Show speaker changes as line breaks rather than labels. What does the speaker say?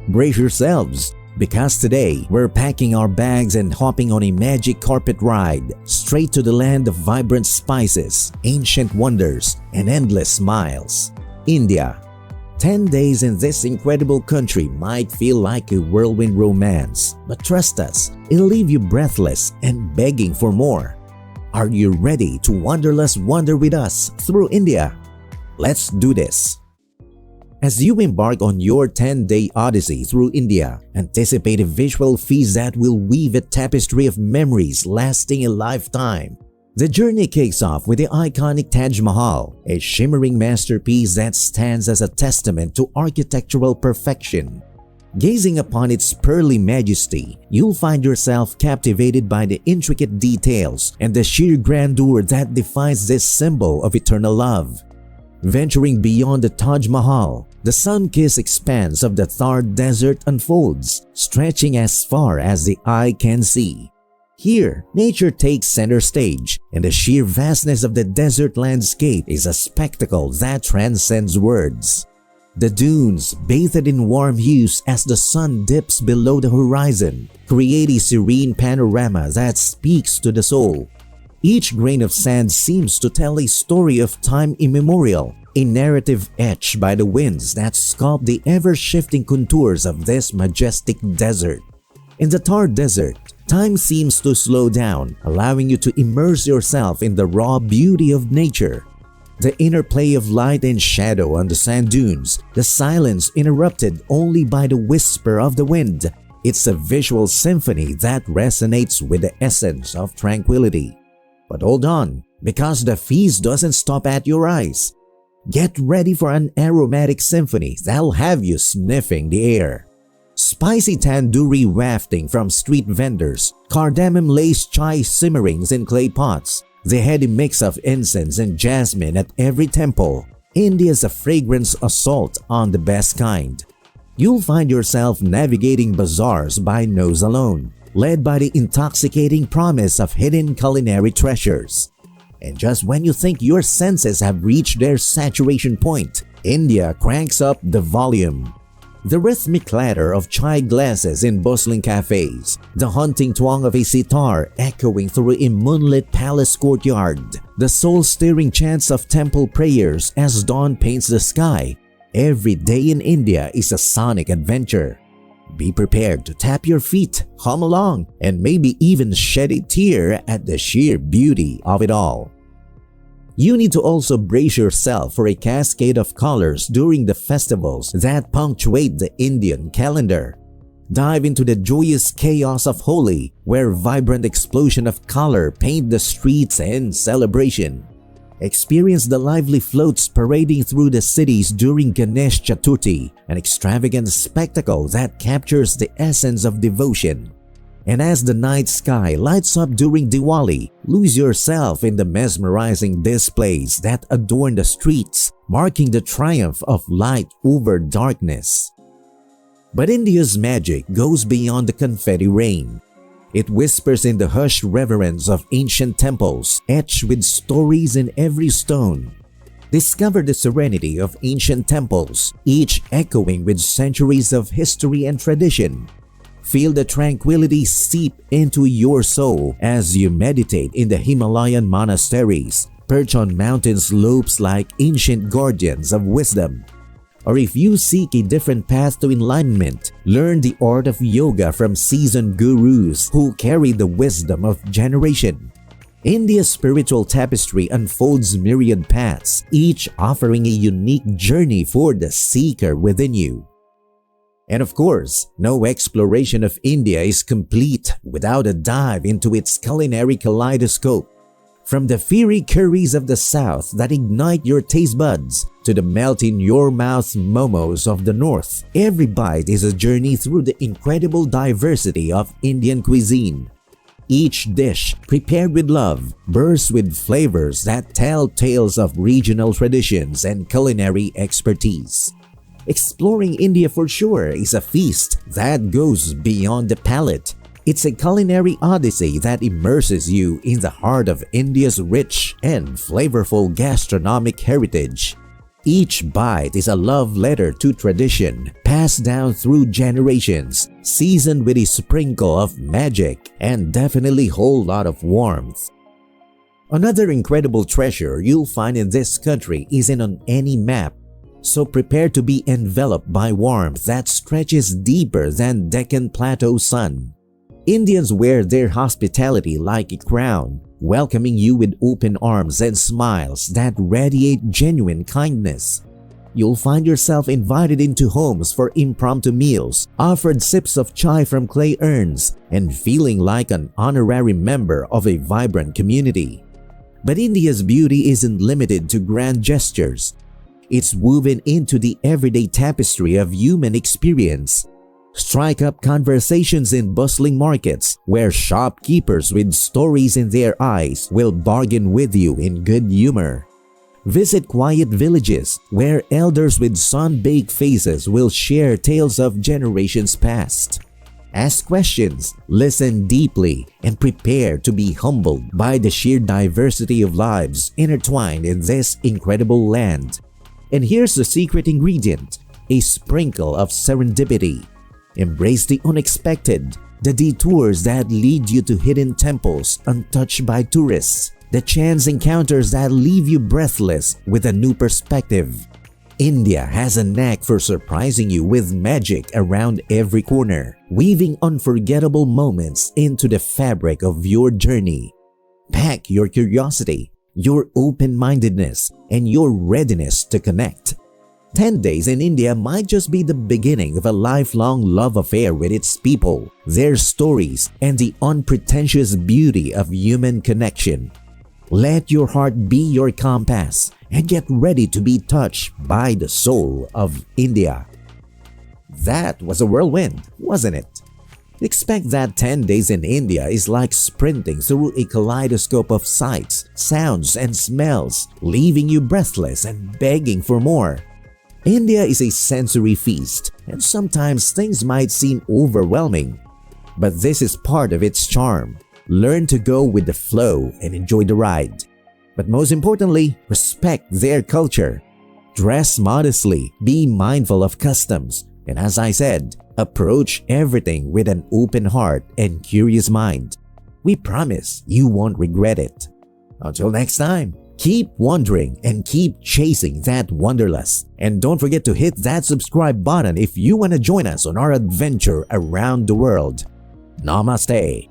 Brace yourselves, because today we're packing our bags and hopping on a magic carpet ride straight to the land of vibrant spices, ancient wonders, and endless smiles. India. 10 days in this incredible country might feel like a whirlwind romance, but trust us, it'll leave you breathless and begging for more. Are you ready to Wanderlust wander with us through India? Let's do this! As you embark on your 10-day odyssey through India, anticipate a visual feast that will weave a tapestry of memories lasting a lifetime. The journey kicks off with the iconic Taj Mahal, a shimmering masterpiece that stands as a testament to architectural perfection. Gazing upon its pearly majesty, you'll find yourself captivated by the intricate details and the sheer grandeur that defines this symbol of eternal love. Venturing beyond the Taj Mahal, the sun-kissed expanse of the Thar Desert unfolds, stretching as far as the eye can see. Here, nature takes center stage, and the sheer vastness of the desert landscape is a spectacle that transcends words. The dunes, bathed in warm hues as the sun dips below the horizon, create a serene panorama that speaks to the soul. Each grain of sand seems to tell a story of time immemorial, a narrative etched by the winds that sculpt the ever-shifting contours of this majestic desert. In the Thar Desert, time seems to slow down, allowing you to immerse yourself in the raw beauty of nature. The interplay of light and shadow on the sand dunes, the silence interrupted only by the whisper of the wind. It's a visual symphony that resonates with the essence of tranquility. But hold on, because the feast doesn't stop at your eyes. Get ready for an aromatic symphony that'll have you sniffing the air. Spicy tandoori wafting from street vendors, cardamom-laced chai simmerings in clay pots, the heady mix of incense and jasmine at every temple. India's a fragrance assault on the best kind. You'll find yourself navigating bazaars by nose alone, led by the intoxicating promise of hidden culinary treasures. And just when you think your senses have reached their saturation point, India cranks up the volume. The rhythmic clatter of chai glasses in bustling cafes, the haunting twang of a sitar echoing through a moonlit palace courtyard, the soul-stirring chants of temple prayers as dawn paints the sky. Every day in India is a sonic adventure. Be prepared to tap your feet, hum along, and maybe even shed a tear at the sheer beauty of it all. You need to also brace yourself for a cascade of colors during the festivals that punctuate the Indian calendar. Dive into the joyous chaos of Holi, where vibrant explosions of color paint the streets in celebration. Experience the lively floats parading through the cities during Ganesh Chaturthi, an extravagant spectacle that captures the essence of devotion. And as the night sky lights up during Diwali, lose yourself in the mesmerizing displays that adorn the streets, marking the triumph of light over darkness. But India's magic goes beyond the confetti rain. It whispers in the hushed reverence of ancient temples, etched with stories in every stone. Discover the serenity of ancient temples, each echoing with centuries of history and tradition. Feel the tranquility seep into your soul as you meditate in the Himalayan monasteries, perch on mountain slopes like ancient guardians of wisdom. Or if you seek a different path to enlightenment, learn the art of yoga from seasoned gurus who carry the wisdom of generation. India's spiritual tapestry unfolds myriad paths, each offering a unique journey for the seeker within you. And of course, no exploration of India is complete without a dive into its culinary kaleidoscope. From the fiery curries of the south that ignite your taste buds to the melt-in-your-mouth momos of the north, every bite is a journey through the incredible diversity of Indian cuisine. Each dish, prepared with love, bursts with flavors that tell tales of regional traditions and culinary expertise. Exploring India for sure is a feast that goes beyond the palate. It's a culinary odyssey that immerses you in the heart of India's rich and flavorful gastronomic heritage. Each bite is a love letter to tradition, passed down through generations, seasoned with a sprinkle of magic and definitely whole lot of warmth. Another incredible treasure you'll find in this country isn't on any map, so prepare to be enveloped by warmth that stretches deeper than Deccan Plateau sun. Indians wear their hospitality like a crown, welcoming you with open arms and smiles that radiate genuine kindness. You'll find yourself invited into homes for impromptu meals, offered sips of chai from clay urns, and feeling like an honorary member of a vibrant community. But India's beauty isn't limited to grand gestures. It's woven into the everyday tapestry of human experience. Strike up conversations in bustling markets where shopkeepers with stories in their eyes will bargain with you in good humor. Visit quiet villages where elders with sun-baked faces will share tales of generations past. Ask questions, listen deeply, and prepare to be humbled by the sheer diversity of lives intertwined in this incredible land. And here's the secret ingredient: a sprinkle of serendipity. Embrace the unexpected, the detours that lead you to hidden temples untouched by tourists, the chance encounters that leave you breathless with a new perspective. India has a knack for surprising you with magic around every corner, weaving unforgettable moments into the fabric of your journey. Pack your curiosity, your open-mindedness, and your readiness to connect. 10 days in India might just be the beginning of a lifelong love affair with its people, their stories, and the unpretentious beauty of human connection. Let your heart be your compass and get ready to be touched by the soul of India. That was a whirlwind, wasn't it? Expect that 10 days in India is like sprinting through a kaleidoscope of sights, sounds, and smells, leaving you breathless and begging for more. India is a sensory feast, and sometimes things might seem overwhelming. But this is part of its charm. Learn to go with the flow and enjoy the ride. But most importantly, respect their culture. Dress modestly, be mindful of customs, and as I said, approach everything with an open heart and curious mind. We promise you won't regret it. Until next time, keep wandering and keep chasing that wanderlust. And don't forget to hit that subscribe button if you want to join us on our adventure around the world. Namaste.